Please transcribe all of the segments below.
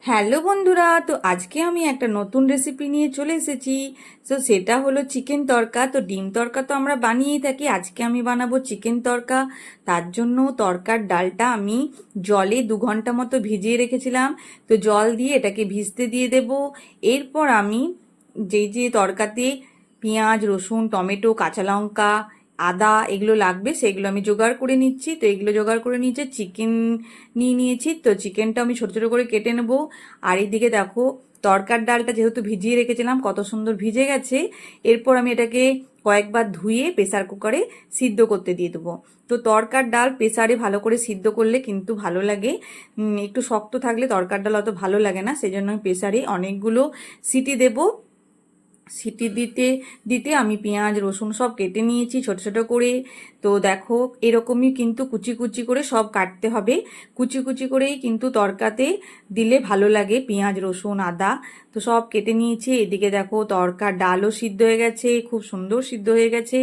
Hello বন্ধুরা, তো আজকে আমি একটা নতুন রেসিপি নিয়ে চলে এসেছি। তো সেটা হলো চিকেন তড়কা। তো ডিম তড়কা তো আমরা বানিয়েই থাকি, আজকে আমি বানাবো চিকেন তড়কা। তার জন্য তড়কার ডালটা আমি জলে 2 ঘন্টা মতো ভিজিয়ে রেখেছিলাম। তো জল দিয়ে এটাকে ভিজতে দিয়ে দেব। এরপর আমি যেই যে তড়কাতে পেঁয়াজ, রসুন, টমেটো, কাঁচা লঙ্কা, আদা এগুলো লাগবে সেগুলো আমি জোগাড় করে নিচ্ছি। তো এগুলো জোগাড় করে নিচ্ছে, চিকেন নিয়ে নিয়েছি। তো চিকেনটা আমি ছোট ছোট করে কেটে নেবো। আর এইদিকে দেখো, তড়কার ডালটা যেহেতু ভিজিয়ে রেখেছিলাম কত সুন্দর ভিজে গেছে। এরপর আমি এটাকে কয়েকবার ধুয়ে প্রেসার কুকারে সিদ্ধ করতে দিয়ে দেবো। তো তড়কার ডাল প্রেসারে ভালো করে সিদ্ধ করলে কিন্তু ভালো লাগে। একটু শক্ত থাকলে তড়কার ডাল অত ভালো লাগে না, সেই জন্য আমি প্রেসারে অনেকগুলো সিটি দেবো। সিটি দিতে দিতে আমি পেঁয়াজ, রসুন সব কেটে নিয়েছি ছোট ছোট করে। তো দেখো, এরকমই কিন্তু কুচি কুচি করে সব কাটতে হবে। কুচি কুচি করেই কিন্তু তড়কাতে দিলে ভালো লাগে, পেঁয়াজ, রসুন, আদা। তো সব কেটে নিয়েছি। এদিকে দেখো, তড়কার ডালও সিদ্ধ হয়ে গেছে, খুব সুন্দর সিদ্ধ হয়ে গেছে।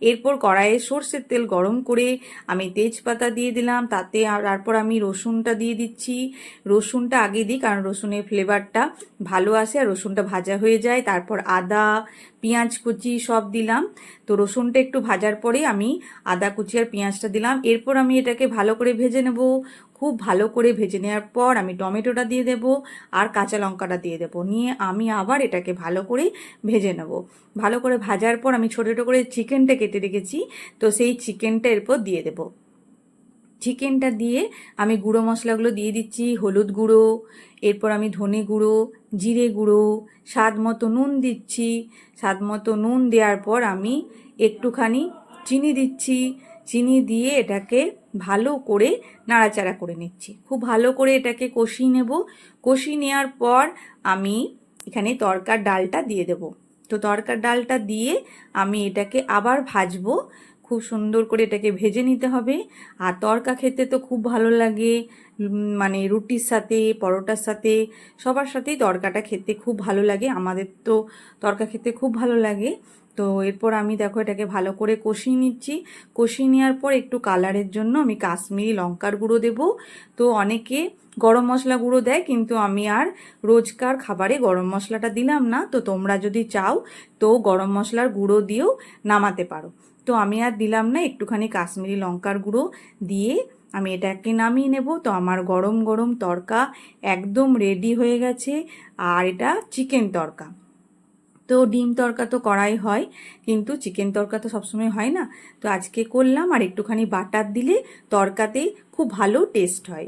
এরপর কড়াইয়ে সর্ষের তেল গরম করে আমি তেজপাতা দিয়ে দিলাম, তাতে তারপর আমি রসুনটা দিয়ে দিচ্ছি। রসুনটা আগে দিই কারণ রসুনের ফ্লেভারটা ভালো আসে আর রসুনটা ভাজা হয়ে যায়। তারপর আদা, পেঁয়াজ কুচি সব দিলাম। তো রসুনটা একটু ভাজার পরে আমি আদা কুচি আর পেঁয়াজটা দিলাম। এরপর আমি এটাকে ভালো করে ভেজে নেব। খুব ভালো করে ভেজে নেওয়ার পর আমি টমেটোটা দিয়ে দেব আর কাঁচা লঙ্কাটা দিয়ে দেব, নিয়ে আমি আবার এটাকে ভালো করে ভেজে নেব। ভালো করে ভাজার পর আমি ছোটো ছোটো করে চিকেনটা কেটে রেখেছি, তো সেই চিকেনটা এরপর দিয়ে দেব। চিকেনটা দিয়ে আমি গুঁড়ো মশলাগুলো দিয়ে দিচ্ছি, হলুদ গুঁড়ো, এরপর আমি ধনে গুঁড়ো, জিরে গুঁড়ো, স্বাদ মতো নুন দিচ্ছি। স্বাদ মতো নুন দেওয়ার পর আমি একটুখানি চিনি দিচ্ছি। চিনি দিয়ে এটাকে ভালো করে নাড়াচাড়া করে নিচ্ছি। খুব ভালো করে এটাকে কষিয়ে নেব। কষিয়ে নেওয়ার পর আমি এখানে তড়কার ডালটা দিয়ে দেব। তো তড়কার ডালটা দিয়ে আমি এটাকে আবার ভাজবো। খুব সুন্দর করে এটাকে ভেজে নিতে হবে। আর তড়কা খেতে তো খুব ভালো লাগে, মানে রুটির সাথে, পরোটার সাথে, সবার সাথেই তড়কাটা খেতে খুব ভালো লাগে। আমাদের তো তড়কা খেতে খুব ভালো লাগে। তো এরপর আমি দেখো এটাকে ভালো করে কষিয়ে নিচ্ছি। কষিয়ে নেওয়ার পর একটু কালারের জন্য আমি কাশ্মীরি লঙ্কার গুঁড়ো দেব। তো অনেকে গরম মশলা গুঁড়ো দেয়, কিন্তু আমি আর রোজকার খাবারে গরম মশলাটা দিলাম না। তো তোমরা যদি চাও তো গরম মশলার গুঁড়ো দিয়েও নামাতে পারো। তো আমি আর দিলাম না, একটুখানি কাশ্মীরি লঙ্কার গুঁড়ো দিয়ে আমি এটাকে নামিয়ে নেব। তো আমার গরম গরম তড়কা একদম রেডি হয়ে গেছে। আর এটা চিকেন তড়কা। তো ডিম তড়কা তো করাই হয়, কিন্তু চিকেন তড়কা তো সবসময় হয় না। তো আজকে করলাম, আর একটুখানি বাটার দিলে তড়কাতে খুব ভালো টেস্ট হয়।